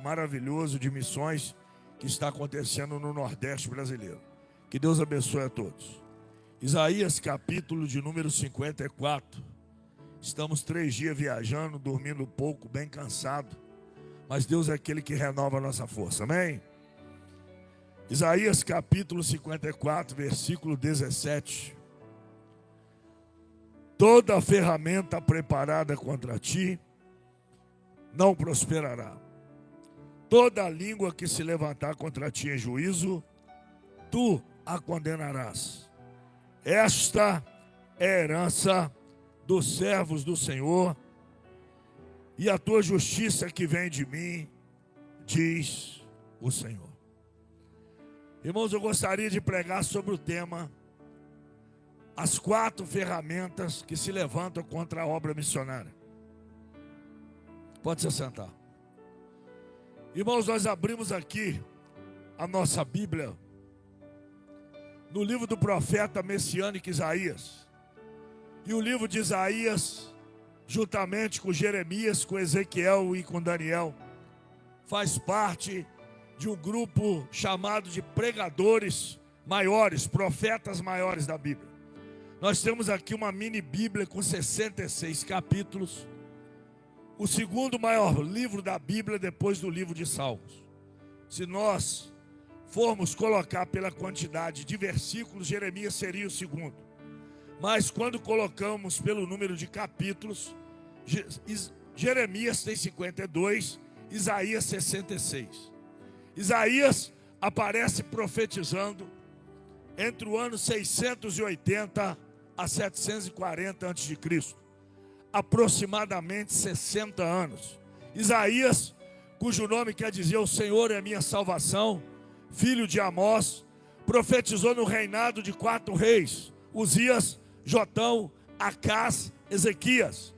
maravilhoso de missões que está acontecendo no Nordeste brasileiro. Que Deus abençoe a todos. Isaías capítulo de número 54. Estamos 3 dias viajando, dormindo pouco, bem cansado, mas Deus é aquele que renova a nossa força, amém? Isaías capítulo 54, versículo 17. Toda ferramenta preparada contra ti não prosperará. Toda língua que se levantar contra ti em juízo, tu a condenarás. Esta é a herança dos servos do Senhor, e a tua justiça que vem de mim, diz o Senhor. Irmãos, eu gostaria de pregar sobre o tema: as 4 ferramentas que se levantam contra a obra missionária. Pode se sentar. Irmãos, nós abrimos aqui a nossa Bíblia no livro do profeta messiânico Isaías. E o livro de Isaías, juntamente com Jeremias, com Ezequiel e com Daniel, faz parte de um grupo chamado de pregadores maiores, profetas maiores da Bíblia. Nós temos aqui uma mini Bíblia com 66 capítulos, o segundo maior livro da Bíblia depois do livro de Salmos. Se nós formos colocar pela quantidade de versículos, Jeremias seria o segundo. Mas quando colocamos pelo número de capítulos, Jeremias tem 52, Isaías 66. Isaías aparece profetizando entre o ano 680 a 740 a.C., aproximadamente 60 anos. Isaías, cujo nome quer dizer o Senhor é minha salvação, filho de Amós, profetizou no reinado de 4 reis: Uzias, Jotão, Acás, Ezequias.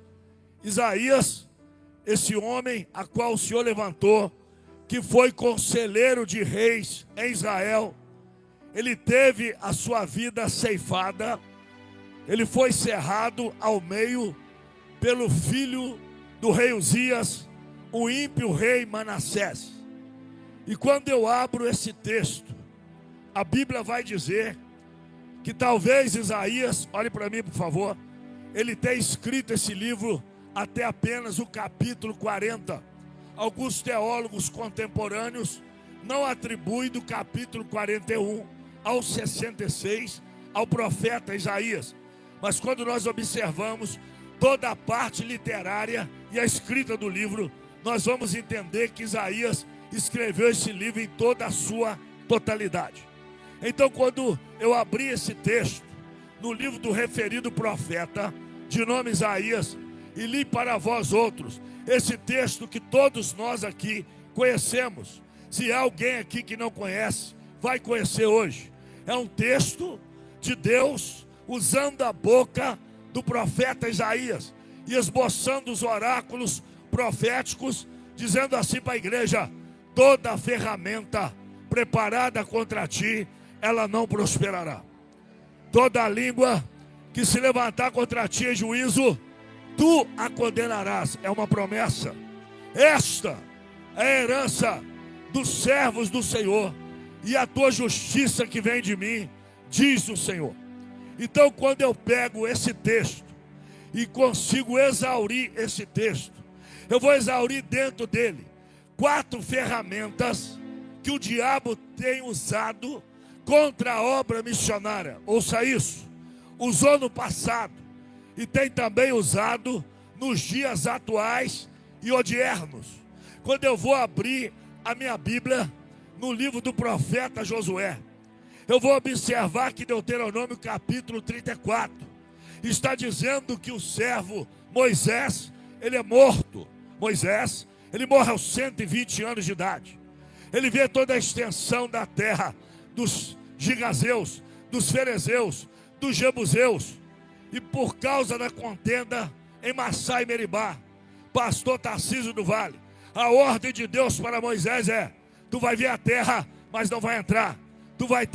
Isaías, esse homem a qual o Senhor levantou, que foi conselheiro de reis em Israel, ele teve a sua vida ceifada, ele foi cerrado ao meio pelo filho do rei Uzias, o ímpio rei Manassés. E quando eu abro esse texto, a Bíblia vai dizer que talvez Isaías, olhe para mim por favor, ele tenha escrito esse livro até apenas o capítulo 40. Alguns teólogos contemporâneos não atribuem do capítulo 41 ao 66 ao profeta Isaías. Mas quando nós observamos toda a parte literária e a escrita do livro, nós vamos entender que Isaías escreveu esse livro em toda a sua totalidade. Então, quando eu abri esse texto no livro do referido profeta, de nome Isaías, e li para vós outros esse texto que todos nós aqui conhecemos, se há alguém aqui que não conhece, vai conhecer hoje. É um texto de Deus usando a boca do profeta Isaías e esboçando os oráculos proféticos, dizendo assim para a igreja: toda ferramenta preparada contra ti, ela não prosperará. Toda língua que se levantar contra ti em juízo, tu a condenarás. É uma promessa. Esta é a herança dos servos do Senhor, e a tua justiça que vem de mim, diz o Senhor. Então, quando eu pego esse texto e consigo exaurir esse texto, eu vou exaurir dentro dele 4 ferramentas que o diabo tem usado contra a obra missionária. Ouça isso: usou no passado e tem também usado nos dias atuais e odiernos. Quando eu vou abrir a minha Bíblia no livro do profeta Josué, eu vou observar que Deuteronômio capítulo 34 está dizendo que o servo Moisés, ele é morto. Moisés, ele morre aos 120 anos de idade. Ele vê toda a extensão da terra dos gigazeus, dos ferezeus, dos jebuseus. E por causa da contenda em Massá e Meribá, pastor Tarcísio do Vale, a ordem de Deus para Moisés é: tu vai ver a terra, mas não vai entrar. Tu vai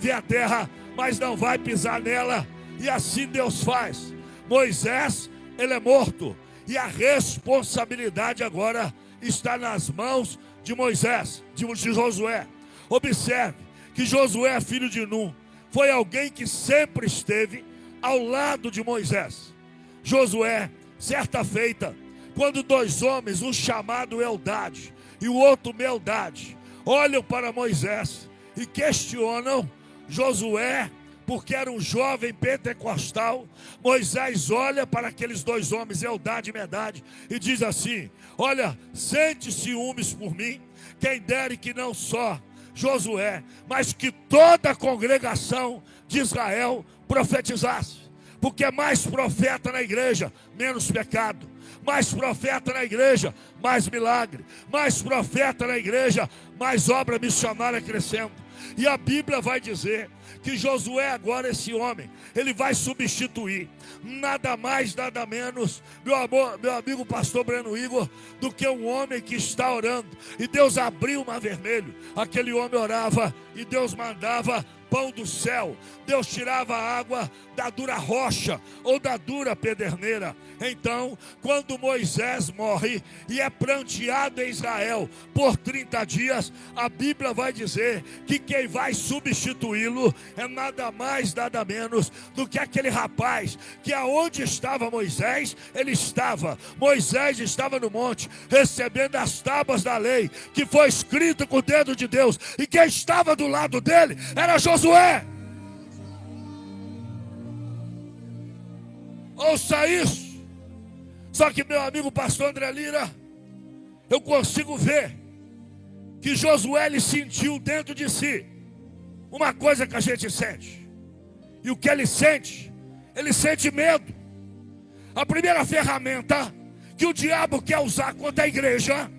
ver a terra, mas não vai pisar nela. E assim Deus faz. Moisés, ele é morto. E a responsabilidade agora está nas mãos de Moisés, de Josué. Observe que Josué, filho de Num, foi alguém que sempre esteve ao lado de Moisés. Josué, certa feita, quando dois homens, um chamado Eldade e o outro Meldade, olham para Moisés e questionam Josué, porque era um jovem pentecostal. Moisés olha para aqueles dois homens, Eldade e Medade, e diz assim: olha, sente ciúmes por mim, quem dere que não só Josué, mas que toda a congregação de Israel profetizasse. Porque mais profeta na igreja, menos pecado. Mais profeta na igreja, mais milagre. Mais profeta na igreja, mais obra missionária crescendo. E a Bíblia vai dizer que Josué agora, esse homem, ele vai substituir nada mais, nada menos, meu amigo pastor Breno Igor, do que um homem que está orando. E Deus abriu o mar vermelho. Aquele homem orava e Deus mandava pão do céu. Deus tirava a água da dura rocha ou da dura pederneira. Então, quando Moisés morre e é pranteado em Israel por 30 dias, a Bíblia vai dizer que quem vai substituí-lo é nada mais, nada menos do que aquele rapaz que aonde estava Moisés, ele estava. Moisés estava no monte recebendo as tábuas da lei, que foi escrito com o dedo de Deus, e quem estava do lado dele era Josué. Ouça isso. Só que, meu amigo pastor André Lira, eu consigo ver que Josué, ele sentiu dentro de si uma coisa que a gente sente. E o que ele sente medo. A primeira ferramenta que o diabo quer usar contra a igreja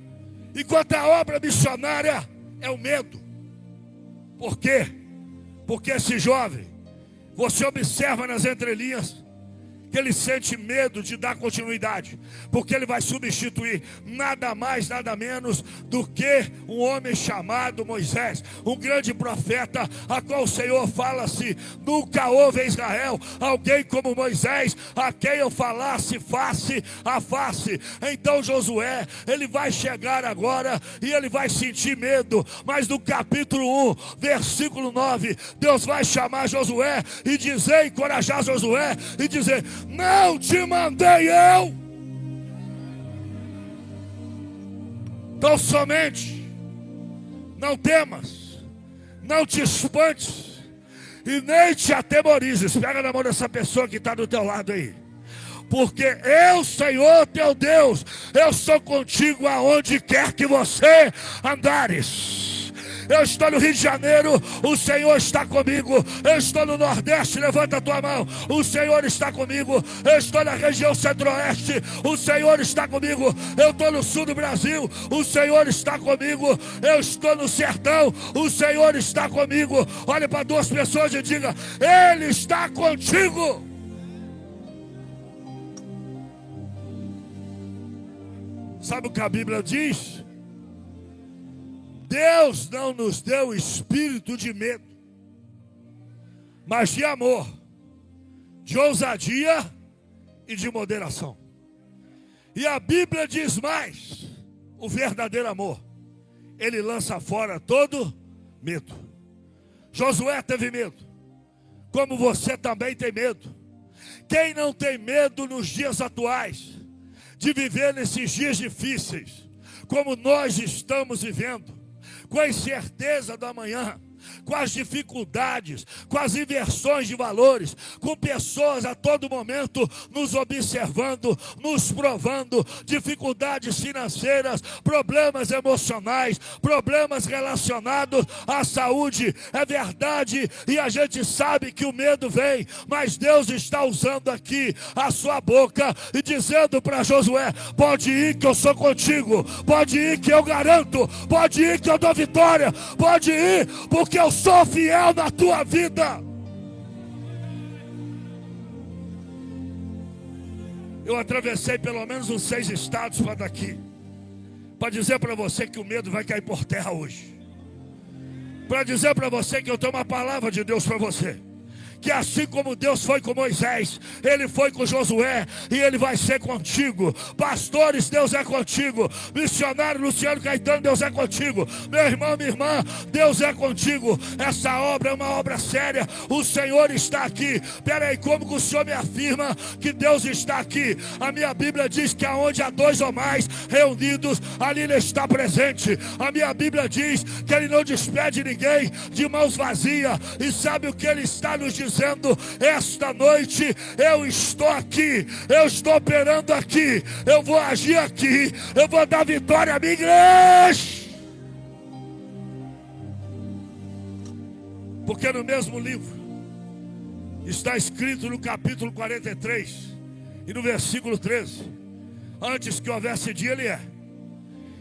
e contra a obra missionária é o medo. Por quê? Porque esse jovem, você observa nas entrelinhas, que ele sente medo de dar continuidade, porque ele vai substituir nada mais, nada menos do que um homem chamado Moisés, um grande profeta, a qual o Senhor fala-se: nunca houve em Israel alguém como Moisés, a quem eu falasse face a face. Então Josué, ele vai chegar agora e ele vai sentir medo, mas no capítulo 1, versículo 9, Deus vai chamar Josué e dizer, encorajar Josué e dizer: não te mandei eu. Então somente não temas, não te espantes e nem te atemorizes. Pega na mão dessa pessoa que está do teu lado aí. Porque eu, Senhor teu Deus, eu sou contigo aonde quer que você andares. Eu estou no Rio de Janeiro, o Senhor está comigo. Eu estou no Nordeste, levanta a tua mão, o Senhor está comigo. Eu estou na região Centro-Oeste, o Senhor está comigo. Eu estou no Sul do Brasil, o Senhor está comigo. Eu estou no Sertão, o Senhor está comigo. Olhe para duas pessoas e diga: Ele está contigo. Sabe o que a Bíblia diz? Deus não nos deu espírito de medo, mas de amor, de ousadia e de moderação. E a Bíblia diz mais: o verdadeiro amor, ele lança fora todo medo. Josué teve medo, como você também tem medo. Quem não tem medo nos dias atuais, de viver nesses dias difíceis, como nós estamos vivendo, com a incerteza do amanhã, com as dificuldades, com as inversões de valores, com pessoas a todo momento nos observando, nos provando, dificuldades financeiras, problemas emocionais, problemas relacionados à saúde. É verdade, e a gente sabe que o medo vem, mas Deus está usando aqui a sua boca e dizendo para Josué: pode ir que eu sou contigo, pode ir que eu garanto, pode ir que eu dou vitória, pode ir porque eu sou fiel na tua vida. Eu atravessei pelo menos uns 6 estados para daqui, para dizer para você que o medo vai cair por terra hoje, para dizer para você que eu tenho uma palavra de Deus para você, que assim como Deus foi com Moisés, Ele foi com Josué, e Ele vai ser contigo. Pastores, Deus é contigo. Missionário Luciano Caetano, Deus é contigo. Meu irmão, minha irmã, Deus é contigo. Essa obra é uma obra séria. O Senhor está aqui. Peraí, como que o Senhor me afirma que Deus está aqui? A minha Bíblia diz que aonde há dois ou mais reunidos, ali Ele está presente. A minha Bíblia diz que Ele não despede ninguém de mãos vazias. E sabe o que Ele está nos dizendo? Esta noite eu estou aqui, eu estou operando aqui, eu vou agir aqui, eu vou dar vitória à minha igreja. Porque no mesmo livro está escrito no capítulo 43 e no versículo 13: antes que houvesse dia, Ele é,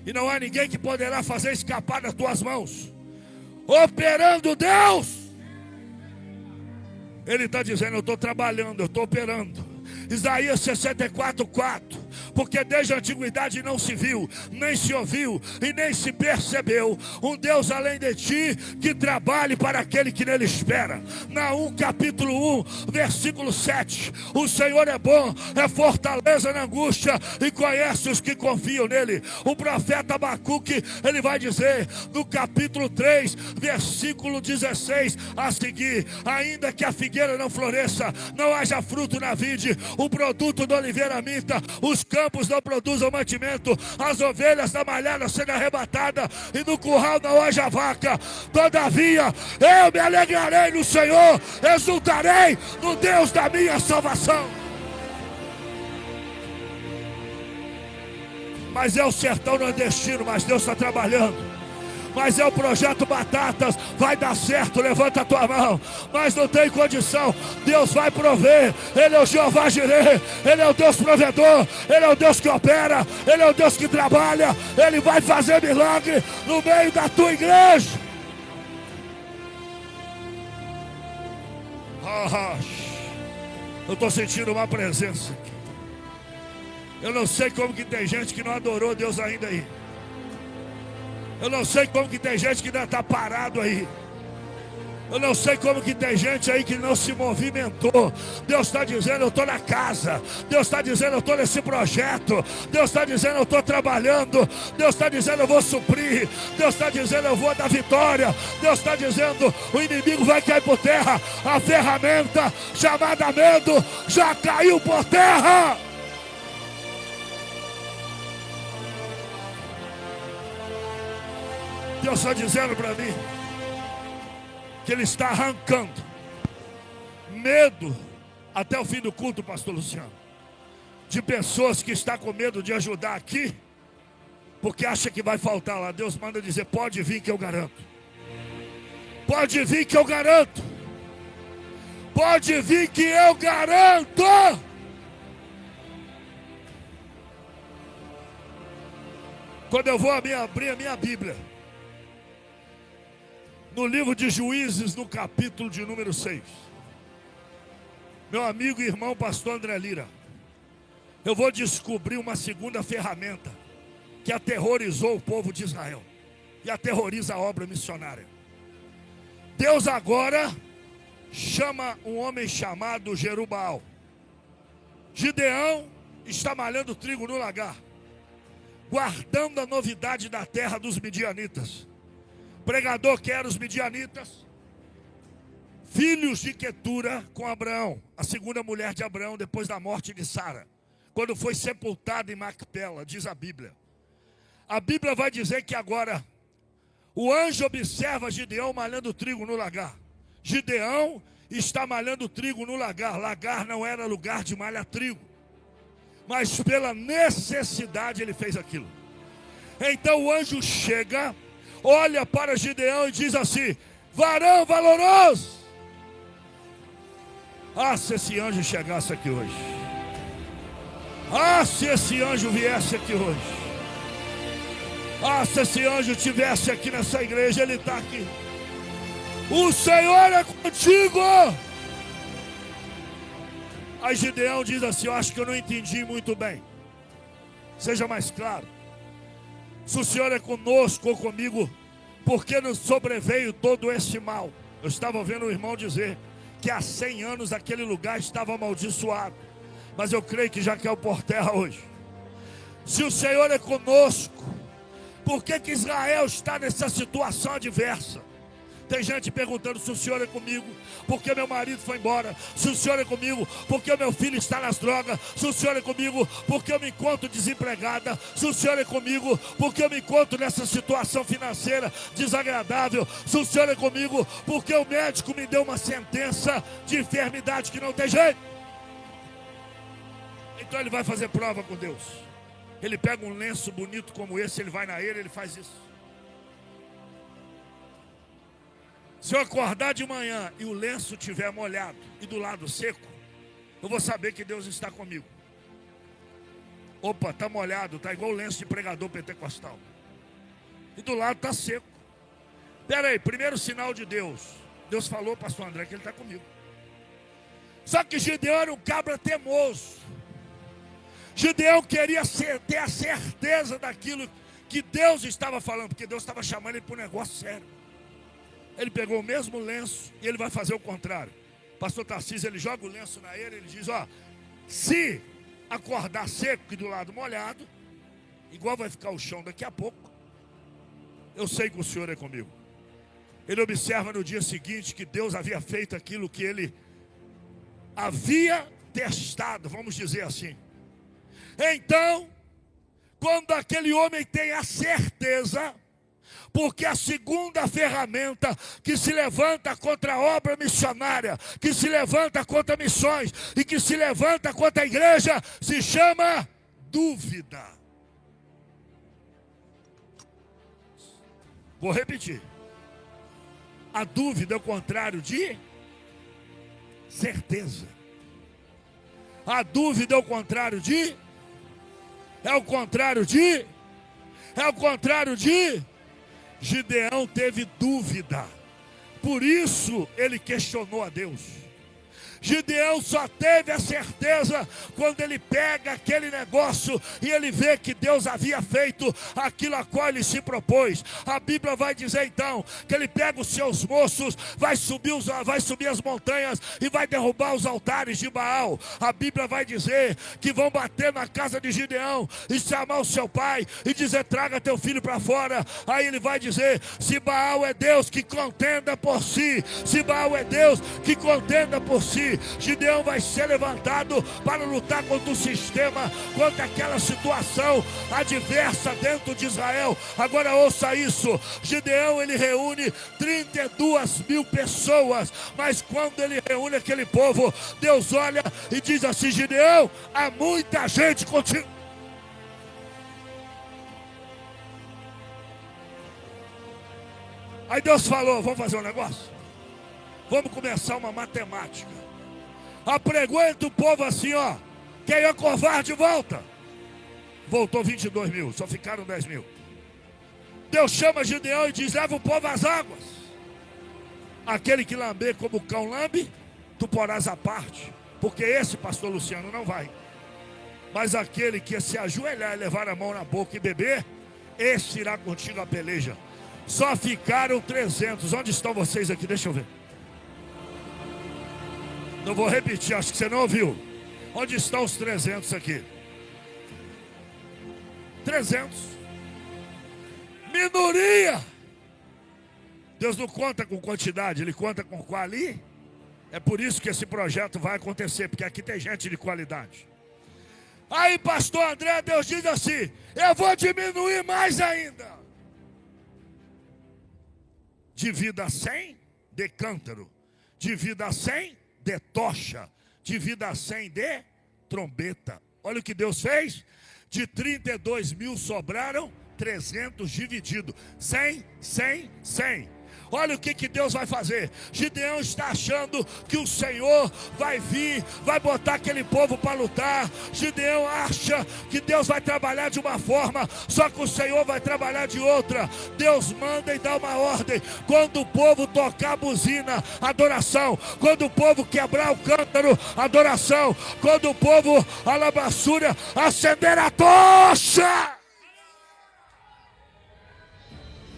e não há ninguém que poderá fazer escapar das tuas mãos. Operando Deus, Ele está dizendo: eu estou trabalhando, eu estou operando. Isaías 64:4: porque desde a antiguidade não se viu, nem se ouviu e nem se percebeu um Deus além de ti, que trabalhe para aquele que nele espera. Naum capítulo 1, versículo 7: o Senhor é bom, é fortaleza na angústia, e conhece os que confiam nele. O profeta Abacuque, ele vai dizer no capítulo 3, versículo 16 a seguir: ainda que a figueira não floresça, não haja fruto na vide, o produto da oliveira minta, os campos não produzam mantimento, as ovelhas da malhada sendo arrebatadas, e no curral não haja vaca. Todavia eu me alegrarei no Senhor, exultarei no Deus da minha salvação. Mas é o sertão nordestino, mas Deus está trabalhando. Mas é o projeto Batatas, vai dar certo, levanta a tua mão. Mas não tem condição, Deus vai prover. Ele é o Jeová Jireh, Ele é o Deus provedor, Ele é o Deus que opera, Ele é o Deus que trabalha. Ele vai fazer milagre no meio da tua igreja. Eu estou sentindo uma presença aqui. Eu não sei como que tem gente que não adorou Deus ainda aí. Eu não sei como que tem gente que ainda está parado aí. Eu não sei como que tem gente aí que não se movimentou. Deus está dizendo: eu estou na casa. Deus está dizendo: eu estou nesse projeto. Deus está dizendo: eu estou trabalhando. Deus está dizendo: eu vou suprir. Deus está dizendo: eu vou dar vitória. Deus está dizendo: o inimigo vai cair por terra. A ferramenta chamada medo já caiu por terra. Deus está dizendo para mim que Ele está arrancando medo até o fim do culto, pastor Luciano, de pessoas que estão com medo de ajudar aqui, porque acha que vai faltar lá. Deus manda dizer: pode vir que eu garanto. Pode vir que eu garanto. Pode vir que eu garanto. Quando eu vou abrir a minha Bíblia, no livro de Juízes, no capítulo de número 6, meu amigo e irmão pastor André Lira, eu vou descobrir uma segunda ferramenta que aterrorizou o povo de Israel e aterroriza a obra missionária. Deus agora chama um homem chamado Jerubbaal. Gideão está malhando trigo no lagar, guardando a novidade da terra dos midianitas. Pregador que era os midianitas, filhos de Quetura com Abraão, a segunda mulher de Abraão depois da morte de Sara, quando foi sepultada em Macpela, diz a Bíblia. A Bíblia vai dizer que agora o anjo observa Gideão malhando trigo no lagar. Gideão está malhando trigo no lagar. Lagar não era lugar de malhar trigo, mas pela necessidade ele fez aquilo. Então o anjo chega, olha para Gideão e diz assim: varão valoroso. Ah, se esse anjo chegasse aqui hoje. Ah, se esse anjo viesse aqui hoje. Ah, se esse anjo estivesse aqui nessa igreja. Ele está aqui. O Senhor é contigo. Aí Gideão diz assim: eu acho que eu não entendi muito bem. Seja mais claro. Se o Senhor é conosco ou comigo, por que nos sobreveio todo esse mal? Eu estava ouvindo o irmão dizer que há 100 anos aquele lugar estava amaldiçoado. Mas eu creio que já caiu por terra hoje. Se o Senhor é conosco, por que Israel está nessa situação adversa? Tem gente perguntando se o Senhor é comigo, porque meu marido foi embora. Se o Senhor é comigo, porque meu filho está nas drogas. Se o Senhor é comigo, porque eu me encontro desempregada. Se o Senhor é comigo, porque eu me encontro nessa situação financeira desagradável. Se o Senhor é comigo, porque o médico me deu uma sentença de enfermidade que não tem jeito. Então ele vai fazer prova com Deus. Ele pega um lenço bonito como esse, ele vai na eira, ele faz isso. Se eu acordar de manhã e o lenço estiver molhado e do lado seco, eu vou saber que Deus está comigo. Opa, está molhado, está igual o lenço de pregador pentecostal. E do lado está seco. Espera aí, primeiro sinal de Deus. Deus falou, pastor André, que ele está comigo. Só que Gideão era um cabra teimoso. Gideão queria ter a certeza daquilo que Deus estava falando, porque Deus estava chamando ele para um negócio sério. Ele pegou o mesmo lenço e ele vai fazer o contrário. Pastor Tarcísio, ele joga o lenço na eira e ele diz, ó, se acordar seco e do lado molhado, igual vai ficar o chão daqui a pouco, eu sei que o Senhor é comigo. Ele observa no dia seguinte que Deus havia feito aquilo que ele havia testado, vamos dizer assim. Então, quando aquele homem tem a certeza, porque a segunda ferramenta que se levanta contra a obra missionária, que se levanta contra missões e que se levanta contra a igreja, se chama dúvida. Vou repetir. A dúvida é o contrário de certeza. A dúvida é o contrário de... É o contrário de... Gideão teve dúvida. Por isso ele questionou a Deus. Gideão só teve a certeza quando ele pega aquele negócio e ele vê que Deus havia feito aquilo a qual ele se propôs. A Bíblia vai dizer então que ele pega os seus moços, vai subir as montanhas e vai derrubar os altares de Baal. A Bíblia vai dizer que vão bater na casa de Gideão e chamar o seu pai e dizer, traga teu filho para fora. Aí ele vai dizer, se Baal é Deus, que contenda por si. Se Baal é Deus, que contenda por si. Gideão vai ser levantado para lutar contra o sistema, contra aquela situação adversa dentro de Israel. Agora ouça isso, Gideão ele reúne 32 mil pessoas, mas quando ele reúne aquele povo, Deus olha e diz assim, Gideão, há muita gente contigo. Aí Deus falou, vamos fazer um negócio? Vamos começar uma matemática. Apregoenta o povo assim, ó. Quem é covarde volta. Voltou 22 mil, só ficaram 10 mil. Deus chama Gideão e diz, leva o povo às águas. Aquele que lamber como o cão lambe, tu porás à parte. Porque esse, pastor Luciano, não vai. Mas aquele que se ajoelhar e levar a mão na boca e beber, esse irá contigo a peleja. Só ficaram 300. Onde estão vocês aqui? Deixa eu ver. Não vou repetir, acho que você não ouviu. Onde estão os 300 aqui? 300. Minoria. Deus não conta com quantidade, Ele conta com quali. É por isso que esse projeto vai acontecer, porque aqui tem gente de qualidade. Aí, pastor André, Deus diz assim, eu vou diminuir mais ainda. Divida 100 de cântaro, divida 100 de tocha, divida 100 de trombeta. Olha o que Deus fez. De 32 mil sobraram 300 dividido. 100, 100, 100. Olha o que Deus vai fazer. Gideão está achando que o Senhor vai vir, vai botar aquele povo para lutar. Gideão acha que Deus vai trabalhar de uma forma, só que o Senhor vai trabalhar de outra. Deus manda e dá uma ordem. Quando o povo tocar a buzina, adoração. Quando o povo quebrar o cântaro, adoração. Quando o povo, a lamaçúria, acender a tocha.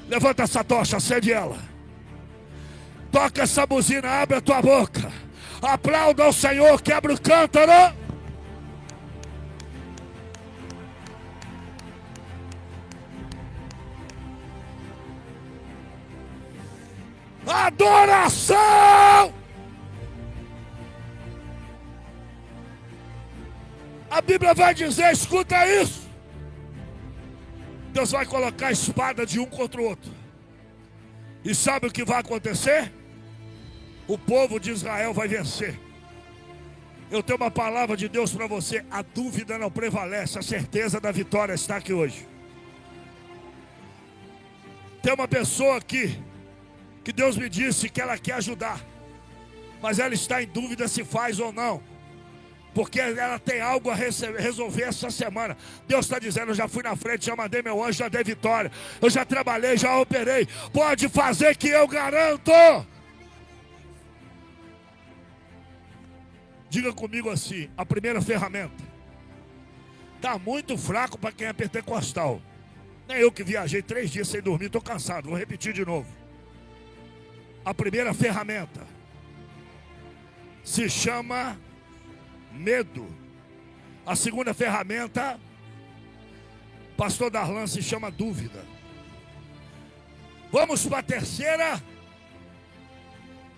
Levanta essa tocha, acende ela. Toca essa buzina, abre a tua boca. Aplauda ao Senhor, quebra o cântaro. Adoração! A Bíblia vai dizer, escuta isso. Deus vai colocar a espada de um contra o outro. E sabe o que vai acontecer? O povo de Israel vai vencer. Eu tenho uma palavra de Deus para você. A dúvida não prevalece, a certeza da vitória está aqui hoje. Tem uma pessoa aqui que Deus me disse que ela quer ajudar, mas ela está em dúvida se faz ou não, porque ela tem algo a resolver essa semana. Deus está dizendo, eu já fui na frente, já mandei meu anjo, já dei vitória, eu já trabalhei, já operei, pode fazer que eu garanto. Diga comigo assim, a primeira ferramenta. Está muito fraco para quem é pentecostal. Nem eu que viajei 3 dias sem dormir, estou cansado, vou repetir de novo. A primeira ferramenta se chama medo. A segunda ferramenta, pastor Darlan, se chama dúvida. Vamos para a terceira.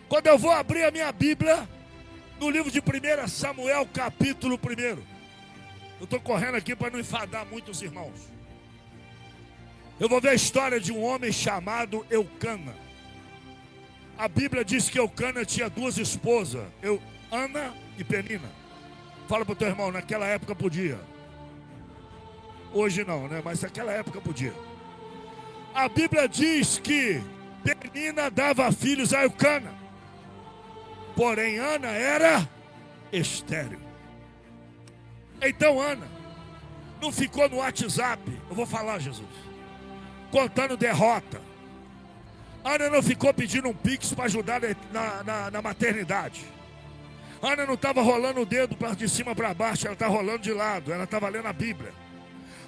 Quando eu vou abrir a minha Bíblia, no livro de 1 Samuel, capítulo 1. Eu estou correndo aqui para não enfadar muitos irmãos. Eu vou ver a história de um homem chamado Eucana. A Bíblia diz que Eucana tinha 2 esposas, Ana e Penina. Fala para o teu irmão, naquela época podia. Hoje não, né? Mas naquela época podia. A Bíblia diz que Penina dava filhos a Eucana. Porém, Ana era estéril. Então Ana não ficou no WhatsApp, eu vou falar, Jesus, contando derrota. Ana não ficou pedindo um pix para ajudar na maternidade. Ana não estava rolando o dedo de cima para baixo, ela estava rolando de lado, ela estava lendo a Bíblia.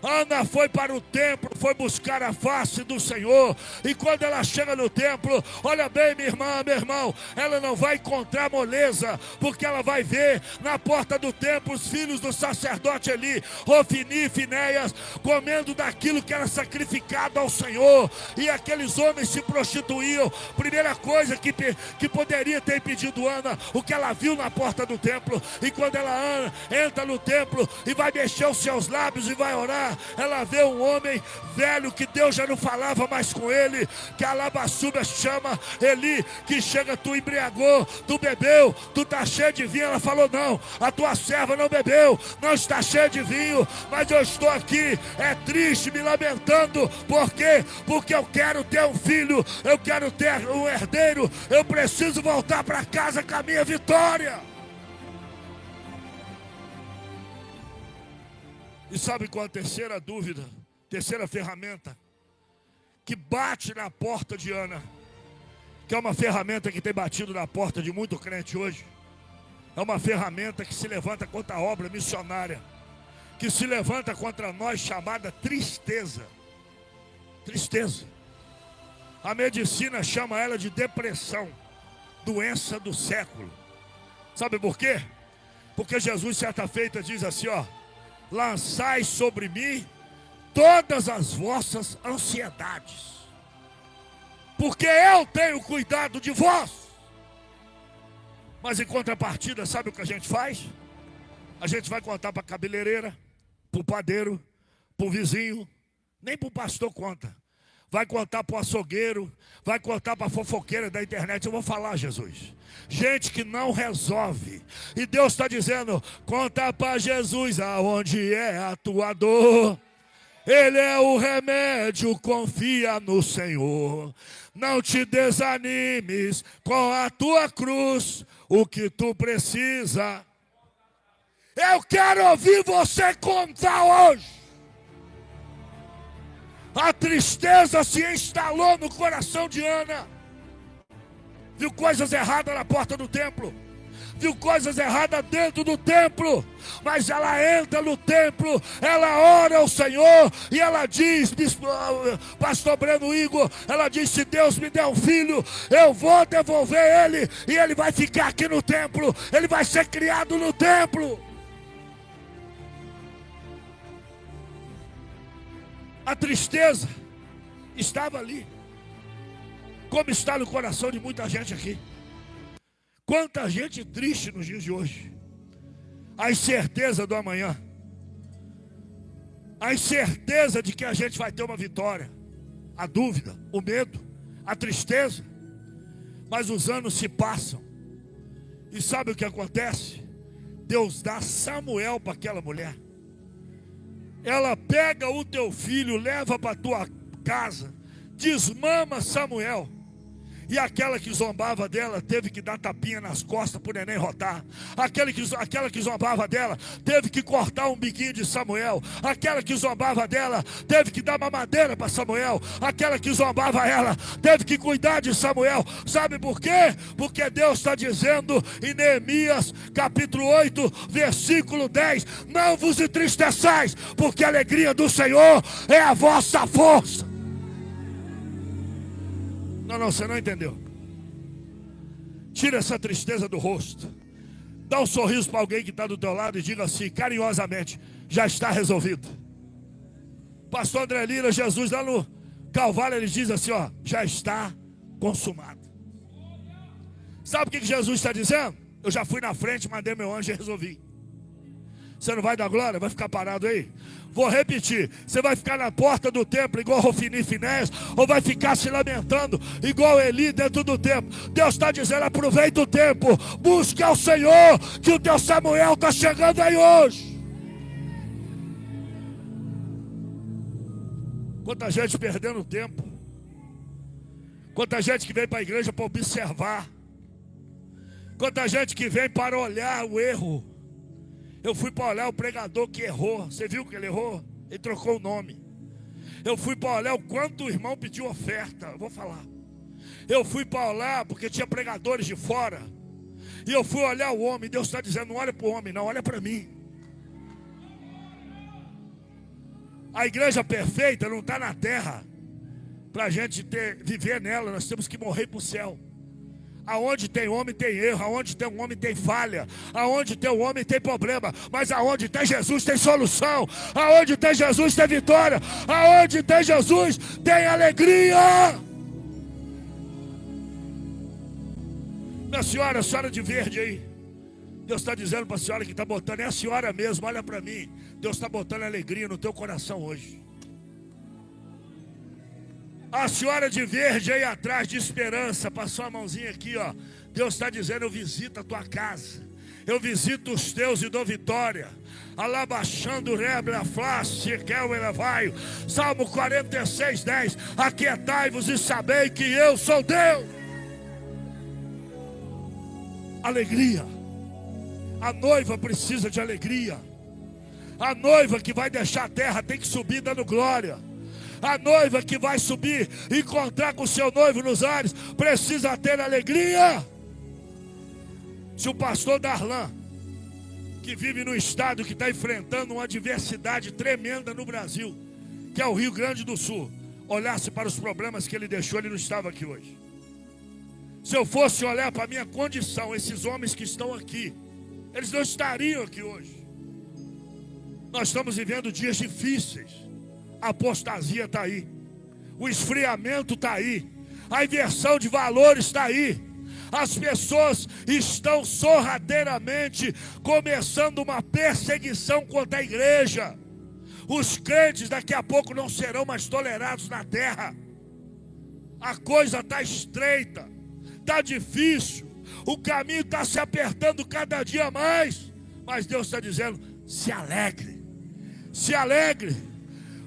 Ana foi para o templo, foi buscar a face do Senhor. E quando ela chega no templo, olha bem, minha irmã, meu irmão, ela não vai encontrar moleza, porque ela vai ver na porta do templo os filhos do sacerdote Eli, Ofni e Finéias, comendo daquilo que era sacrificado ao Senhor. E aqueles homens se prostituíam. Primeira coisa que poderia ter impedido Ana, o que ela viu na porta do templo. E quando ela entra no templo e vai mexer os seus lábios e vai orar, ela vê um homem velho que Deus já não falava mais com ele, que a Labassuba chama Eli, que chega, tu embriagou, tu bebeu, tu está cheio de vinho. Ela falou, não, a tua serva não bebeu, não está cheia de vinho, mas eu estou aqui, é triste, me lamentando. Por quê? Porque eu quero ter um filho, eu quero ter um herdeiro, eu preciso voltar para casa com a minha vitória. E sabe qual a terceira dúvida, terceira ferramenta que bate na porta de Ana, que é uma ferramenta que tem batido na porta de muito crente hoje? É uma ferramenta que se levanta contra a obra missionária, que se levanta contra nós, chamada tristeza. Tristeza. A medicina chama ela de depressão, doença do século. Sabe por quê? Porque Jesus certa feita diz assim, lançai sobre mim todas as vossas ansiedades, porque eu tenho cuidado de vós. Mas em contrapartida, sabe o que a gente faz? A gente vai contar para a cabeleireira, para o padeiro, para o vizinho, nem para o pastor conta. Vai contar para o açougueiro, vai contar para a fofoqueira da internet. Eu vou falar, Jesus. Gente que não resolve. E Deus está dizendo, conta para Jesus aonde é a tua dor. Ele é o remédio, confia no Senhor. Não te desanimes com a tua cruz. O que tu precisa. Eu quero ouvir você contar hoje. A tristeza se instalou no coração de Ana. Viu coisas erradas na porta do templo. viu coisas erradas dentro do templo, mas ela entra no templo, ela ora ao Senhor e ela diz, pastor Breno Igor, ela diz: se Deus me der um filho, eu vou devolver ele e ele vai ficar aqui no templo, ele vai ser criado no templo. A tristeza estava ali, como está no coração de muita gente aqui. Quanta gente triste nos dias de hoje. A incerteza do amanhã, a incerteza de que a gente vai ter uma vitória, a dúvida, o medo, a tristeza. Mas os anos se passam, e sabe o que acontece? Deus dá Samuel para aquela mulher. Ela pega o teu filho, leva para a tua casa, desmama Samuel. E aquela que zombava dela teve que dar tapinha nas costas para o neném rodar. Aquela que zombava dela teve que cortar um biquinho de Samuel. Aquela que zombava dela teve que dar mamadeira para Samuel. Aquela que zombava ela teve que cuidar de Samuel. Sabe por quê? Porque Deus está dizendo em Neemias capítulo 8, versículo 10: não vos entristeçais, porque a alegria do Senhor é a vossa força. Não, você não entendeu. Tira essa tristeza do rosto. Dá um sorriso para alguém que está do teu lado e diga assim, carinhosamente: já está resolvido. Pastor André Lira, Jesus lá no Calvário, ele diz assim, ó: já está consumado. Sabe o que Jesus está dizendo? Eu já fui na frente, mandei meu anjo e resolvi. Você não vai dar glória? Vai ficar parado aí? Vou repetir: você vai ficar na porta do templo igual Rofini e Finés, ou vai ficar se lamentando igual Eli dentro do templo? Deus está dizendo: aproveita o tempo, busque ao Senhor, que o teu Samuel está chegando aí hoje. Quanta gente perdendo tempo, quanta gente que vem para a igreja para observar, quanta gente que vem para olhar o erro. Eu fui para olhar o pregador que errou. Você viu que ele errou? Ele trocou o nome. Eu fui para olhar o quanto o irmão pediu oferta. Eu vou falar. Eu fui para olhar porque tinha pregadores de fora. E eu fui olhar o homem. Deus está dizendo: não olha para o homem, não, olha para mim. A igreja perfeita não está na terra para a gente viver nela. Nós temos que morrer para o céu. Aonde tem homem tem erro, aonde tem um homem tem falha, aonde tem um homem tem problema, mas aonde tem Jesus tem solução, aonde tem Jesus tem vitória, aonde tem Jesus tem alegria. Minha senhora, a senhora de verde aí, Deus está dizendo para a senhora que está botando, é a senhora mesmo, olha para mim, Deus está botando alegria no teu coração hoje. A senhora de verde aí atrás, de esperança, passou a mãozinha aqui, ó. Deus está dizendo: eu visito a tua casa, eu visito os teus e dou vitória. Alabaxando rebla flasse, que eu elevaio. Salmo 46, 10. Aquietai-vos e sabei que eu sou Deus. Alegria. A noiva precisa de alegria. A noiva que vai deixar a terra tem que subir dando glória. A noiva que vai subir e encontrar com o seu noivo nos ares precisa ter alegria. Se o pastor Darlan, que vive no estado que está enfrentando uma adversidade tremenda no Brasil, que é o Rio Grande do Sul, olhasse para os problemas que ele deixou, ele não estava aqui hoje. Se eu fosse olhar para a minha condição, esses homens que estão aqui, eles não estariam aqui hoje. Nós estamos vivendo dias difíceis. A apostasia está aí, o esfriamento está aí, a inversão de valores está aí. As pessoas estão sorrateiramente começando uma perseguição contra a igreja. Os crentes daqui a pouco não serão mais tolerados na terra. A coisa está estreita, está difícil, o caminho está se apertando cada dia mais. Mas Deus está dizendo: se alegre, se alegre.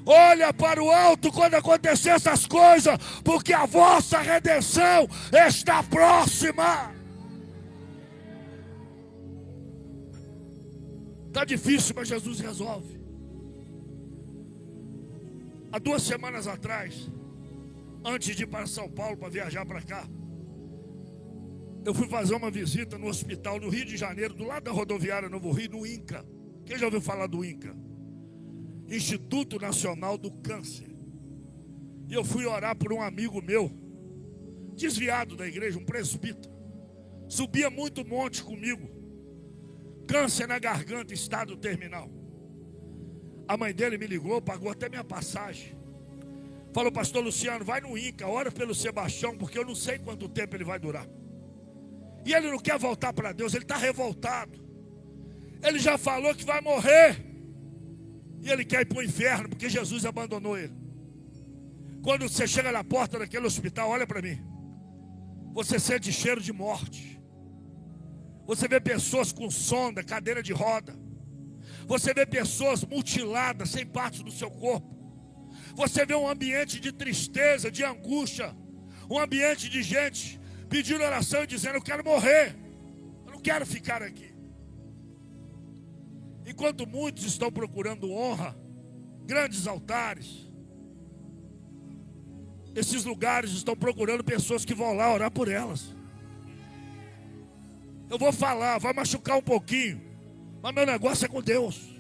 Olha para o alto quando acontecer essas coisas, porque a vossa redenção está próxima. Está difícil, mas Jesus resolve. Há 2 semanas atrás, antes de ir para São Paulo para viajar para cá, eu fui fazer uma visita no hospital no Rio de Janeiro, do lado da rodoviária Novo Rio, no INCA. Quem já ouviu falar do INCA? Instituto Nacional do Câncer. E eu fui orar por um amigo meu, desviado da igreja, um presbítero. Subia muito monte comigo. Câncer na garganta, estado terminal. A mãe dele me ligou, pagou até minha passagem. Falou: pastor Luciano, vai no INCA, ora pelo Sebastião, porque eu não sei quanto tempo ele vai durar. E ele não quer voltar para Deus, ele está revoltado. Ele já falou que vai morrer. E ele quer ir para o inferno, porque Jesus abandonou ele. Quando você chega na porta daquele hospital, olha para mim. Você sente cheiro de morte. Você vê pessoas com sonda, cadeira de roda. Você vê pessoas mutiladas, sem partes do seu corpo. Você vê um ambiente de tristeza, de angústia. Um ambiente de gente pedindo oração e dizendo: eu quero morrer. Eu não quero ficar aqui. Enquanto muitos estão procurando honra, grandes altares, esses lugares estão procurando pessoas que vão lá orar por elas. Eu vou falar, vai machucar um pouquinho, mas meu negócio é com Deus.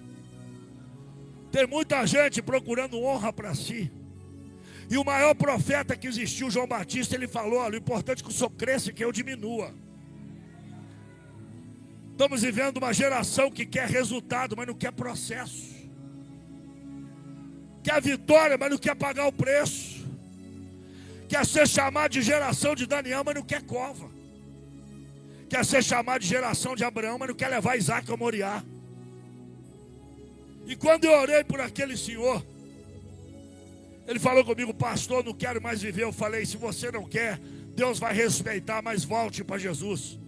Tem muita gente procurando honra para si. E o maior profeta que existiu, João Batista, ele falou: olha, o importante é que o senhor cresça e que eu diminua. Estamos vivendo uma geração que quer resultado, mas não quer processo. Quer vitória, mas não quer pagar o preço. Quer ser chamado de geração de Daniel, mas não quer cova. Quer ser chamado de geração de Abraão, mas não quer levar Isaac a Moriá. E quando eu orei por aquele senhor, ele falou comigo: pastor, não quero mais viver. Eu falei: se você não quer, Deus vai respeitar, mas volte para Jesus.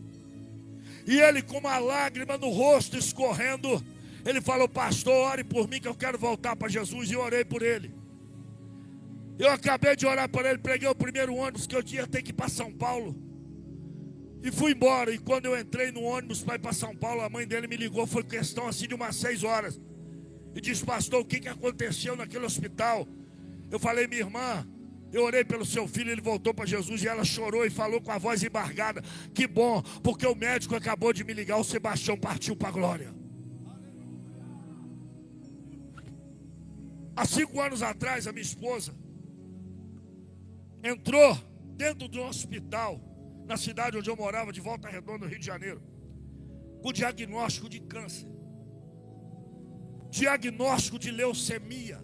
E ele, com uma lágrima no rosto escorrendo, ele falou: pastor, ore por mim que eu quero voltar para Jesus. E eu orei por ele. Eu acabei de orar por ele, preguei o primeiro ônibus que eu tinha ter que ir para São Paulo. E fui embora. E quando eu entrei no ônibus para ir para São Paulo, a mãe dele me ligou, foi questão assim de umas 6 horas. E disse: pastor, o que aconteceu naquele hospital? Eu falei: minha irmã, eu orei pelo seu filho, ele voltou para Jesus. E ela chorou e falou com a voz embargada: que bom, porque o médico acabou de me ligar, o Sebastião partiu para a glória. Há 5 anos atrás, a minha esposa entrou dentro de um hospital, na cidade onde eu morava, de Volta Redonda, no Rio de Janeiro, com diagnóstico de câncer, diagnóstico de leucemia.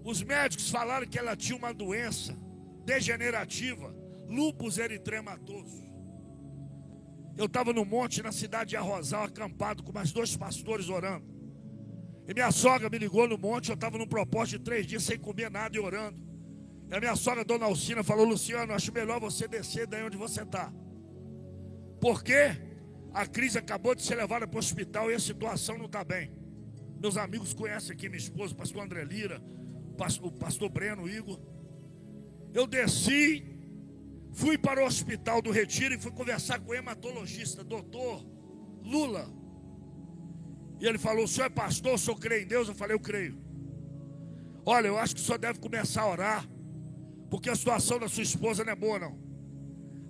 Os médicos falaram que ela tinha uma doença degenerativa, lúpus eritematoso. Eu estava no monte, na cidade de Arrozal, acampado com mais 2 pastores orando. E minha sogra me ligou no monte, eu estava num propósito de 3 dias sem comer nada e orando. E a minha sogra, dona Alcina, falou: Luciano, acho melhor você descer daí onde você está. Porque a crise acabou de ser levada para o hospital e a situação não está bem. Meus amigos conhecem aqui minha esposa, o pastor André Lira, o pastor Breno, o Igor. Eu desci, fui para o hospital do Retiro e fui conversar com o hematologista, doutor Lula. E ele falou: o senhor é pastor, o senhor crê em Deus? Eu falei: eu creio. Olha, eu acho que o senhor deve começar a orar, porque a situação da sua esposa não é boa, não.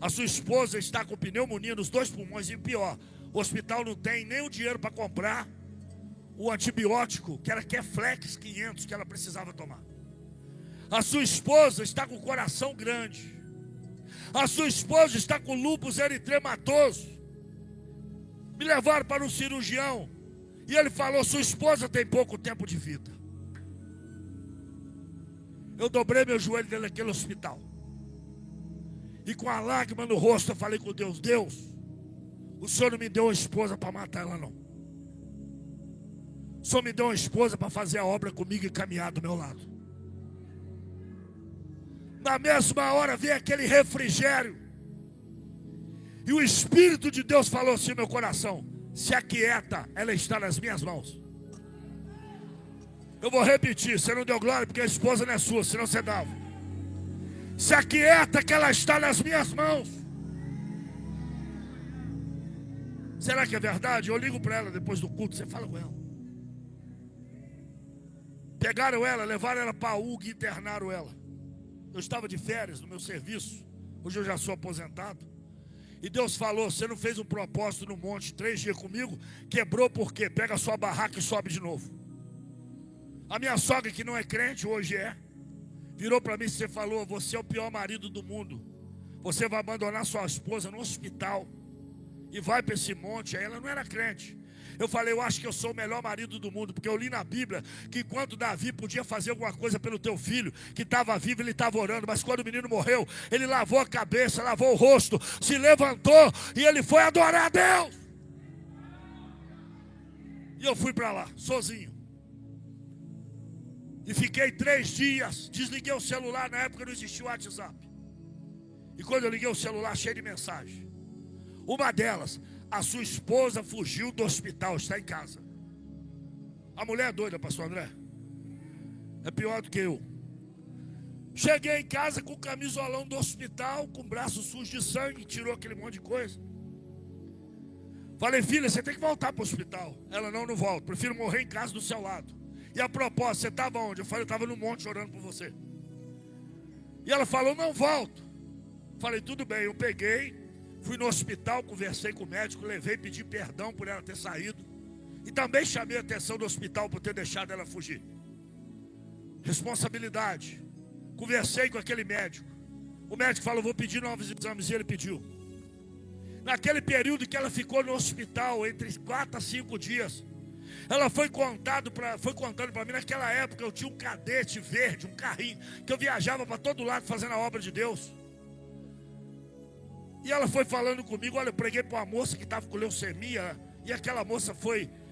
A sua esposa está com pneumonia nos 2 pulmões e pior, o hospital não tem nem o dinheiro para comprar o antibiótico, que era Keflex 500, que ela precisava tomar. A sua esposa está com o coração grande. A sua esposa está com lúpus eritematoso. Me levaram para um cirurgião e ele falou: sua esposa tem pouco tempo de vida. Eu dobrei meu joelho dentro daquele hospital. E com a lágrima no rosto eu falei com Deus: Deus, o Senhor não me deu uma esposa para matar ela, não. O Senhor me deu uma esposa para fazer a obra comigo e caminhar do meu lado. Na mesma hora veio aquele refrigério. E o Espírito de Deus falou assim no meu coração: se aquieta, ela está nas minhas mãos. Eu vou repetir, você não deu glória porque a esposa não é sua, senão você dava. Se aquieta que ela está nas minhas mãos. Será que é verdade? Eu ligo para ela depois do culto, você fala com ela. Pegaram ela, levaram ela para a UG e internaram ela. Eu estava de férias no meu serviço, hoje eu já sou aposentado. E Deus falou, você não fez um propósito no monte 3 dias comigo? Quebrou por quê? Pega a sua barraca e sobe de novo. A minha sogra, que não é crente, hoje é, virou para mim e você falou, você é o pior marido do mundo. Você vai abandonar sua esposa no hospital e vai para esse monte. Aí ela não era crente. Eu falei, eu acho que eu sou o melhor marido do mundo, porque eu li na Bíblia que enquanto Davi podia fazer alguma coisa pelo teu filho, que estava vivo, ele estava orando, mas quando o menino morreu, ele lavou a cabeça, lavou o rosto, se levantou e ele foi adorar a Deus. E eu fui para lá, sozinho. E fiquei 3 dias, desliguei o celular, na época não existia o WhatsApp. E quando eu liguei o celular, cheio de mensagem. Uma delas, a sua esposa fugiu do hospital, está em casa. A mulher é doida, pastor André. É pior do que eu. Cheguei em casa com o camisolão do hospital, com o braço sujo de sangue, tirou aquele monte de coisa. Falei, filha, você tem que voltar para o hospital. Ela, não volto, prefiro morrer em casa do seu lado. E a propósito, você estava onde? Eu falei, eu estava no monte orando por você. E ela falou, não volto. Falei, tudo bem, eu peguei, fui no hospital, conversei com o médico, levei, pedi perdão por ela ter saído. E também chamei a atenção do hospital por ter deixado ela fugir. Responsabilidade. Conversei com aquele médico. O médico falou, vou pedir novos exames, e ele pediu. Naquele período que ela ficou no hospital, entre 4 a 5 dias, ela foi contando para mim, naquela época eu tinha um cadete verde, um carrinho, que eu viajava para todo lado fazendo a obra de Deus. E ela foi falando comigo, olha, eu preguei para uma moça que estava com leucemia, e aquela moça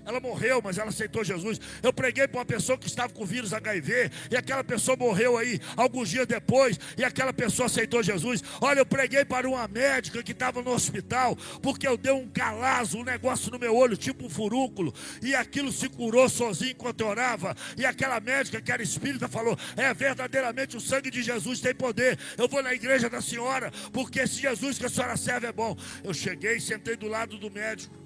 ela morreu, mas ela aceitou Jesus. Eu preguei para uma pessoa que estava com vírus HIV, e aquela pessoa morreu aí, alguns dias depois, e aquela pessoa aceitou Jesus. Olha, eu preguei para uma médica que estava no hospital, porque eu dei um calazo, um negócio no meu olho, tipo um furúnculo, e aquilo se curou sozinho enquanto eu orava, e aquela médica que era espírita falou, verdadeiramente o sangue de Jesus tem poder, eu vou na igreja da senhora, porque esse Jesus que a senhora serve é bom. Eu cheguei, sentei do lado do médico,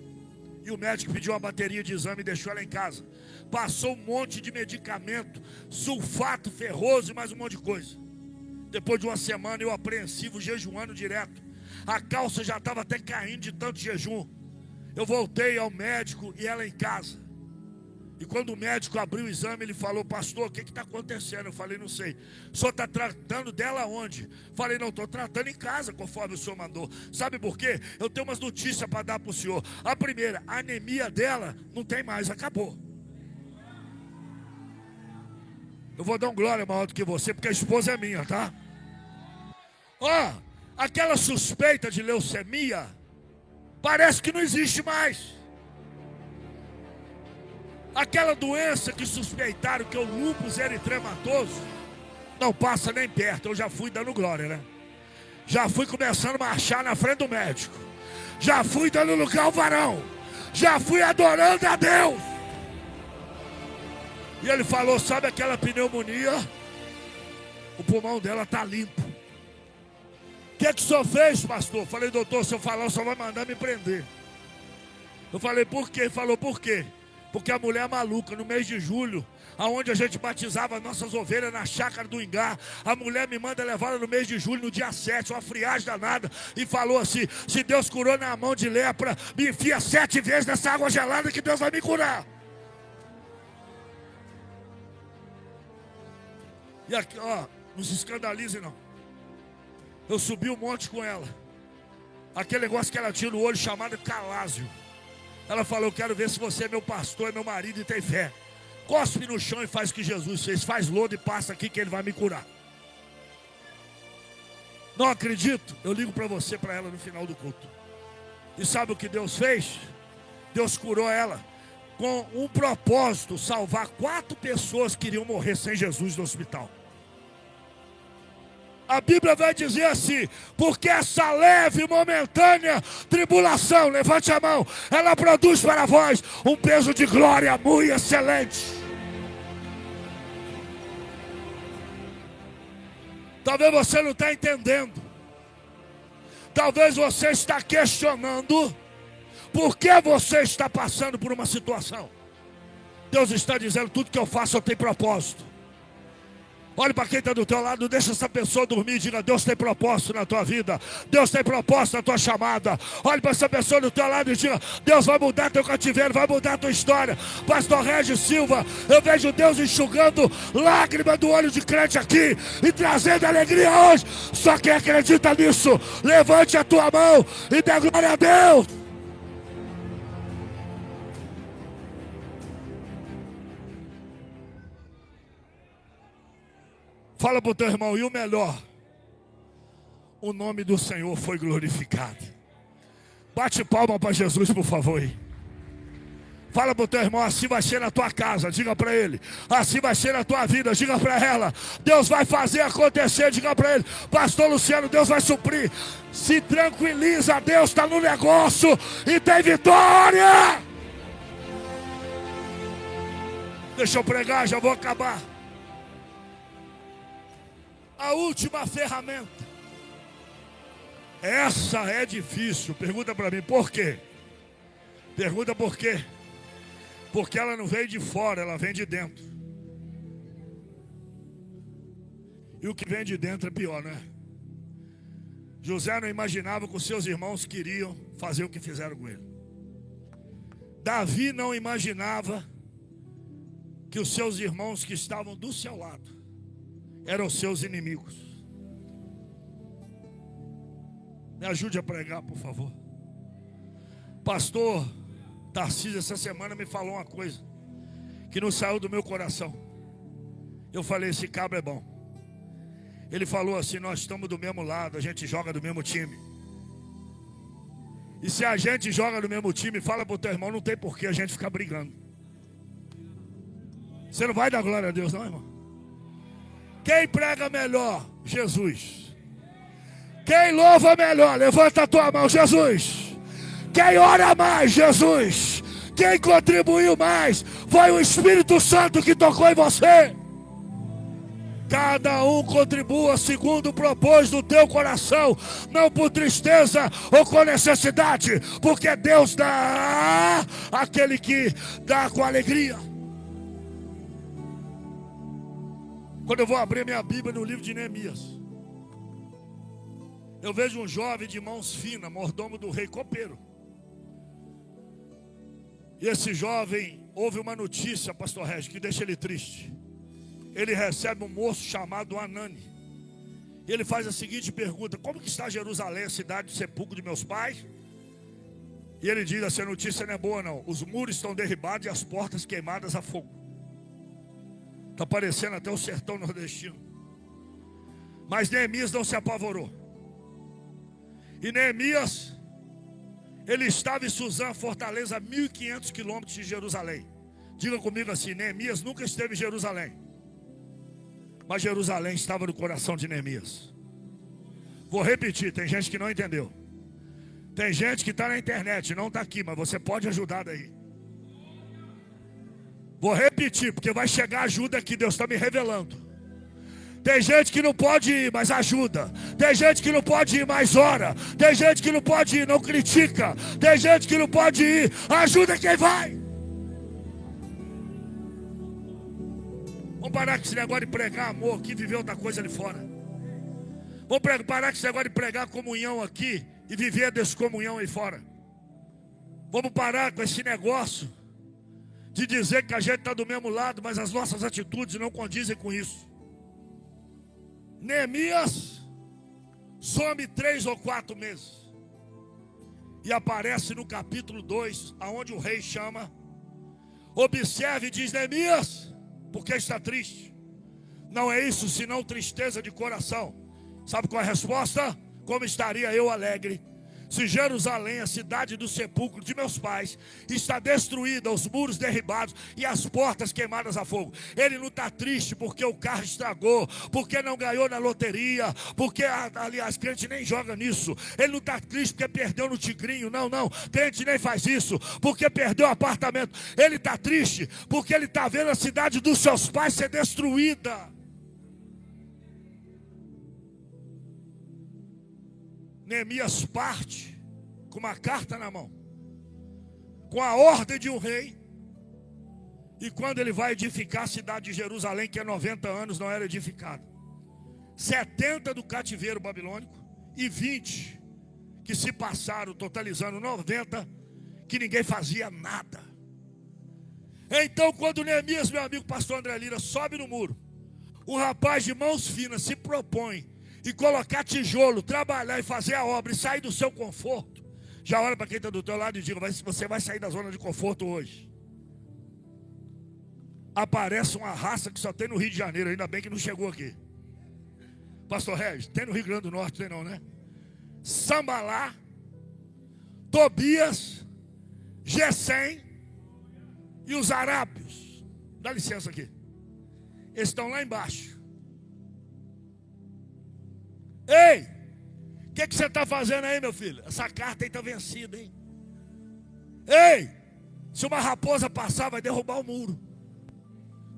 e o médico pediu uma bateria de exame e deixou ela em casa. Passou um monte de medicamento, sulfato ferroso e mais um monte de coisa. Depois de uma semana eu apreensivo, jejuando direto. A calça já estava até caindo de tanto jejum. Eu voltei ao médico e ela em casa. E quando o médico abriu o exame, ele falou, pastor, o que está acontecendo? Eu falei, não sei. O senhor está tratando dela onde? Falei, não, estou tratando em casa, conforme o senhor mandou. Sabe por quê? Eu tenho umas notícias para dar para o senhor. A primeira, a anemia dela não tem mais, acabou. Eu vou dar um glória maior do que você, porque a esposa é minha, tá? Aquela suspeita de leucemia, parece que não existe mais. Aquela doença que suspeitaram que é o lúpus eritematoso, não passa nem perto. Eu já fui dando glória, né? Já fui começando a marchar na frente do médico. Já fui dando lugar ao varão. Já fui adorando a Deus. E ele falou, sabe aquela pneumonia? O pulmão dela está limpo. O que o senhor fez, pastor? Falei, doutor, se eu falar, o senhor vai mandar me prender. Eu falei, por quê? Ele falou, por quê? Porque a mulher maluca, no mês de julho, aonde a gente batizava nossas ovelhas na chácara do Ingá, a mulher me manda levar ela no mês de julho, no dia 7, uma friagem danada, e falou assim, se Deus curou na mão de lepra, me enfia 7 vezes nessa água gelada que Deus vai me curar. E aqui, não se escandalize não. Eu subi um monte com ela. Aquele negócio que ela tinha no olho chamado calásio. Ela falou, eu quero ver se você é meu pastor, é meu marido e tem fé. Cospe no chão e faz o que Jesus fez. Faz lodo e passa aqui que ele vai me curar. Não acredito? Eu ligo para você, para ela no final do culto. E sabe o que Deus fez? Deus curou ela com um propósito, salvar 4 pessoas que iriam morrer sem Jesus no hospital. A Bíblia vai dizer assim, porque essa leve e momentânea tribulação, levante a mão, ela produz para vós um peso de glória muito excelente. Talvez você não está entendendo. Talvez você está questionando por que você está passando por uma situação. Deus está dizendo, tudo que eu faço eu tenho propósito. Olhe para quem está do teu lado, deixa essa pessoa dormir. Diga: Deus tem propósito na tua vida. Deus tem propósito na tua chamada. Olhe para essa pessoa do teu lado e diga: Deus vai mudar teu cativeiro, vai mudar tua história. Pastor Regis Silva, eu vejo Deus enxugando lágrimas do olho de crente aqui e trazendo alegria hoje. Só quem acredita nisso, levante a tua mão e dê glória a Deus. Fala para o teu irmão: e o melhor, o nome do Senhor foi glorificado. Bate palma para Jesus, por favor. Fala para o teu irmão: assim vai ser na tua casa. Diga para ele: assim vai ser na tua vida. Diga para ela: Deus vai fazer acontecer. Diga para ele: Pastor Luciano, Deus vai suprir. Se tranquiliza, Deus está no negócio e tem vitória. Deixa eu pregar, já vou acabar. A última ferramenta. Essa é difícil. Pergunta para mim, por quê? Pergunta por quê? Porque ela não vem de fora, ela vem de dentro. E o que vem de dentro é pior, né? José não imaginava que os seus irmãos queriam fazer o que fizeram com ele. Davi não imaginava que os seus irmãos que estavam do seu lado eram seus inimigos. Me ajude a pregar, por favor. Pastor Tarcísio, essa semana me falou uma coisa que não saiu do meu coração. Eu falei: esse cabra é bom. Ele falou assim: nós estamos do mesmo lado, a gente joga do mesmo time. E se a gente joga do mesmo time, fala para o teu irmão, não tem porquê a gente ficar brigando. Você não vai dar glória a Deus não, irmão? Quem prega melhor? Jesus. Quem louva melhor? Levanta a tua mão, Jesus. Quem ora mais? Jesus. Quem contribuiu mais? Foi o Espírito Santo que tocou em você. Cada um contribua segundo o propósito do teu coração, não por tristeza ou com necessidade, porque Deus dá àquele que dá com alegria. Quando eu vou abrir minha Bíblia no livro de Neemias, eu vejo um jovem de mãos finas, mordomo do rei, copeiro. E esse jovem ouve uma notícia, pastor Regis, que deixa ele triste. Ele recebe um moço chamado Anani. E ele faz a seguinte pergunta: como que está Jerusalém, a cidade do sepulcro de meus pais? E ele diz assim: a notícia não é boa não. Os muros estão derribados e as portas queimadas a fogo. Está parecendo até o sertão nordestino. Mas Neemias não se apavorou. E Neemias, ele estava em Suzã, fortaleza, a 1.500 quilômetros de Jerusalém. Diga comigo assim: Neemias nunca esteve em Jerusalém, mas Jerusalém estava no coração de Neemias. Vou repetir, tem gente que não entendeu. Tem gente que está na internet, não está aqui, mas você pode ajudar daí. Vou repetir, porque vai chegar ajuda aqui, Deus está me revelando. Tem gente que não pode ir, mas ajuda. Tem gente que não pode ir, mas ora. Tem gente que não pode ir, não critica. Tem gente que não pode ir, ajuda quem vai. Vamos parar com esse negócio de pregar amor aqui, viver outra coisa ali fora. Vamos parar com esse negócio de pregar comunhão aqui e viver a descomunhão aí fora. Vamos parar com esse negócio de dizer que a gente está do mesmo lado, mas as nossas atitudes não condizem com isso. Neemias some 3 ou 4 meses e aparece no capítulo 2, aonde o rei chama, observe e diz: Neemias, por que está triste? Não é isso senão tristeza de coração. Sabe qual é a resposta? Como estaria eu alegre se Jerusalém, a cidade do sepulcro de meus pais, está destruída, os muros derribados e as portas queimadas a fogo. Ele não está triste porque o carro estragou, porque não ganhou na loteria, porque, aliás, crente nem joga nisso. Ele não está triste porque perdeu no tigrinho, não, crente nem faz isso, porque perdeu o apartamento. Ele está triste porque ele está vendo a cidade dos seus pais ser destruída. Neemias parte com uma carta na mão, com a ordem de um rei, E quando ele vai edificar a cidade de Jerusalém, que há 90 anos não era edificada, 70 do cativeiro babilônico e 20 que se passaram, totalizando 90, que ninguém fazia nada. Então, quando Neemias, meu amigo pastor André Lira, sobe no muro, o rapaz de mãos finas se propõe e colocar tijolo, trabalhar e fazer a obra e sair do seu conforto, já olha para quem está do teu lado e diga: você vai sair da zona de conforto hoje. Aparece uma raça que só tem no Rio de Janeiro, ainda bem que não chegou aqui. Pastor Regis, tem no Rio Grande do Norte, tem não, né? Sambalá, Tobias, Gesem e os arábios. Dá licença aqui. Eles estão lá embaixo. Ei, o que você está fazendo aí, meu filho? Essa carta aí está vencida, hein? Ei, se uma raposa passar, vai derrubar o muro.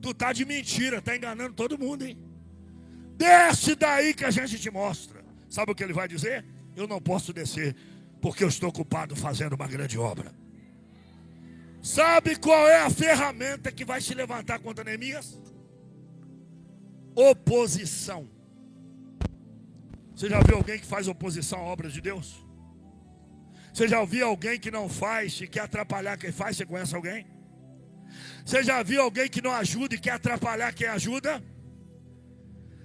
Tu tá de mentira, tá enganando todo mundo, hein? Desce daí que a gente te mostra. Sabe o que ele vai dizer? Eu não posso descer, porque eu estou ocupado fazendo uma grande obra. Sabe qual é a ferramenta que vai se levantar contra Neemias? Oposição. Você já viu alguém que faz oposição à obra de Deus? Você já viu alguém que não faz e quer atrapalhar quem faz? Você conhece alguém? Você já viu alguém que não ajuda e quer atrapalhar quem ajuda?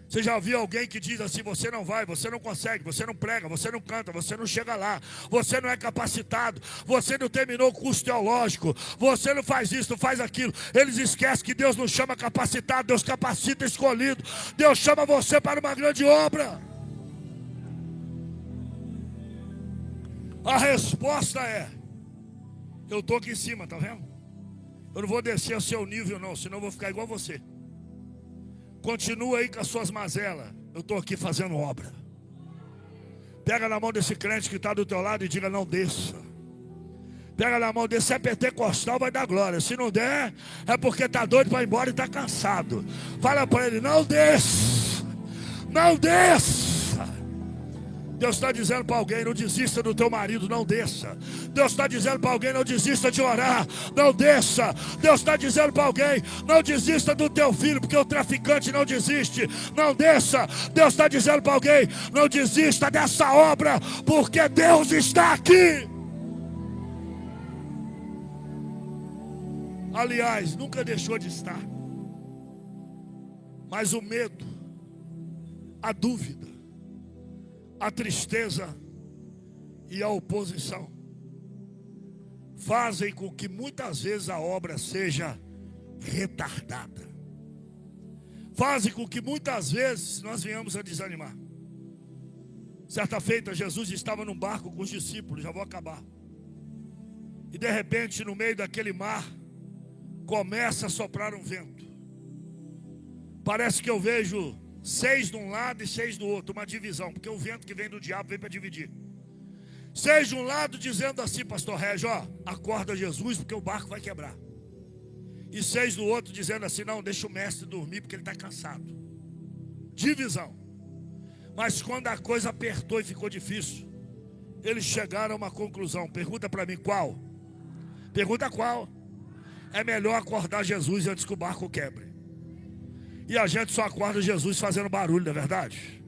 Você já viu alguém que diz assim: você não vai, você não consegue, você não prega, você não canta, você não chega lá, você não é capacitado, você não terminou o curso teológico, você não faz isso, não faz aquilo. Eles esquecem que Deus não chama capacitado, Deus capacita escolhido. Deus chama você para uma grande obra. A resposta é: eu estou aqui em cima, tá vendo? Eu não vou descer ao seu nível não, senão eu vou ficar igual você. Continua aí com as suas mazelas. Eu estou aqui fazendo obra. Pega na mão desse crente que está do teu lado e diga: não desça. Pega na mão desse, se é pentecostal vai dar glória. Se não der, é porque está doido para ir embora e está cansado. Fala para ele: não desça. Não desça. Deus está dizendo para alguém: não desista do teu marido, não desça. Deus está dizendo para alguém: não desista de orar, não desça. Deus está dizendo para alguém: não desista do teu filho, porque o traficante não desiste, não desça. Deus está dizendo para alguém: não desista dessa obra, porque Deus está aqui. Aliás, nunca deixou de estar. Mas o medo, a dúvida, a tristeza e a oposição fazem com que muitas vezes a obra seja retardada. Fazem com que muitas vezes nós venhamos a desanimar. Certa feita, Jesus estava num barco com os discípulos, já vou acabar. E de repente, no meio daquele mar, começa a soprar um vento. Parece que eu vejo 6 de um lado e 6 do outro, uma divisão, porque o vento que vem do diabo vem para dividir. 6 de um lado dizendo assim: pastor Régio, acorda Jesus, porque o barco vai quebrar. E 6 do outro dizendo assim: não, deixa o mestre dormir, porque ele está cansado. Divisão. Mas quando a coisa apertou e ficou difícil, eles chegaram a uma conclusão. Pergunta para mim qual? Pergunta qual? É melhor acordar Jesus antes que o barco quebre. E a gente só acorda Jesus fazendo barulho, não é verdade?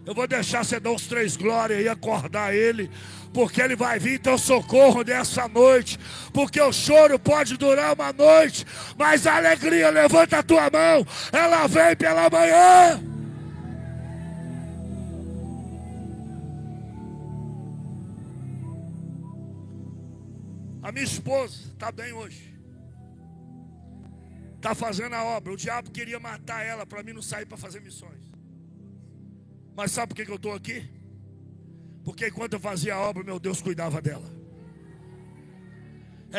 Eu vou deixar você dar uns 3 glórias e acordar ele, porque ele vai vir teu socorro nessa noite. Porque o choro pode durar uma noite, mas a alegria, levanta a tua mão, ela vem pela manhã. A minha esposa está bem hoje. Está fazendo a obra. O diabo queria matar ela para mim não sair para fazer missões. Mas sabe por que eu estou aqui? Porque enquanto eu fazia a obra, meu Deus cuidava dela.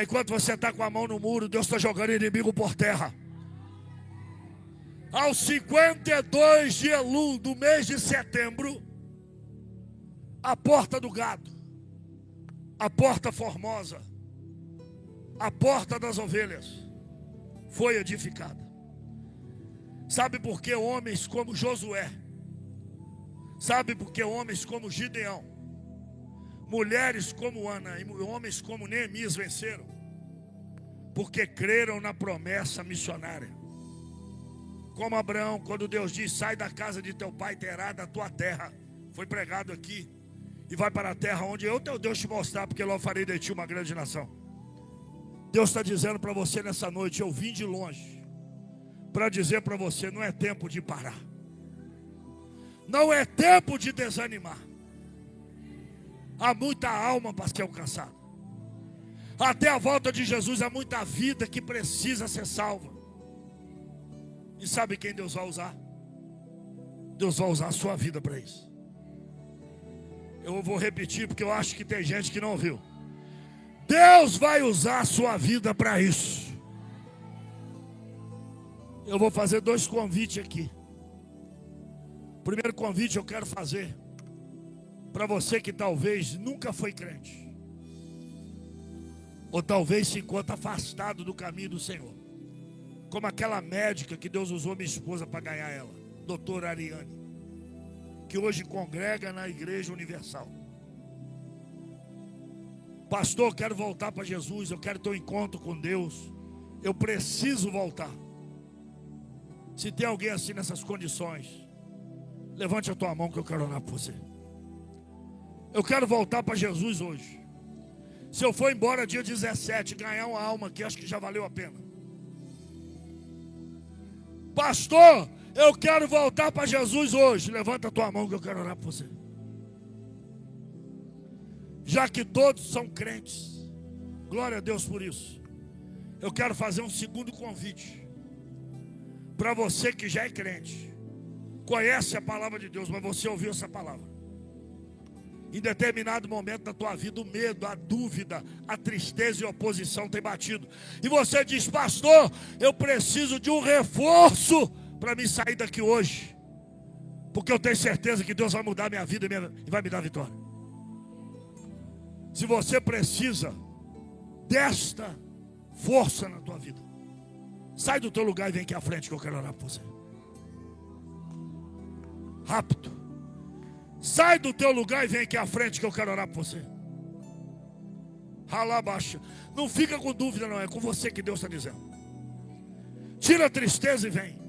Enquanto você está com a mão no muro, Deus está jogando inimigo por terra. Aos 52 de Elul do mês de setembro, a porta do gado, a porta formosa, a porta das ovelhas foi edificada. Sabe por que homens como Josué, sabe por que homens como Gideão, mulheres como Ana e homens como Neemias venceram? porque creram na promessa missionária. Como Abraão, quando Deus diz: sai da casa de teu pai, terá da tua terra. Foi pregado aqui. E vai para a terra onde eu, teu Deus, te mostrar, porque lá farei de ti uma grande nação. Deus está dizendo para você nessa noite: eu vim de longe para dizer para você, não é tempo de parar. Não é tempo de desanimar. Há muita alma para ser alcançada. Até a volta de Jesus há muita vida que precisa ser salva. E sabe quem Deus vai usar? Deus vai usar a sua vida para isso. Eu vou repetir porque eu acho que tem gente que não ouviu. Deus vai usar a sua vida para isso. Eu vou fazer 2 convites aqui. O primeiro convite eu quero fazer para você que talvez nunca foi crente, ou talvez se encontra afastado do caminho do Senhor, como aquela médica que Deus usou minha esposa para ganhar ela, doutora Ariane, que hoje congrega na Igreja Universal. Pastor, eu quero voltar para Jesus, eu quero ter um encontro com Deus, eu preciso voltar. Se tem alguém assim nessas condições, levante a tua mão que eu quero orar por você. Eu quero voltar para Jesus hoje. Se eu for embora dia 17, ganhar uma alma aqui, acho que já valeu a pena. Pastor, eu quero voltar para Jesus hoje. Levanta a tua mão que eu quero orar por você. Já que todos são crentes, glória a Deus por isso, eu quero fazer um segundo convite. Para você que já é crente, conhece a palavra de Deus, mas você ouviu essa palavra. Em determinado momento da tua vida, o medo, a dúvida, a tristeza e a oposição tem batido. E você diz: pastor, eu preciso de um reforço para me sair daqui hoje. Porque eu tenho certeza que Deus vai mudar a minha vida e vai me dar vitória. Se você precisa desta força na tua vida, sai do teu lugar e vem aqui à frente que eu quero orar por você. Rápido. Sai do teu lugar e vem aqui à frente que eu quero orar por você. Rala baixa. Não fica com dúvida não, é com você que Deus está dizendo. Tira a tristeza e vem.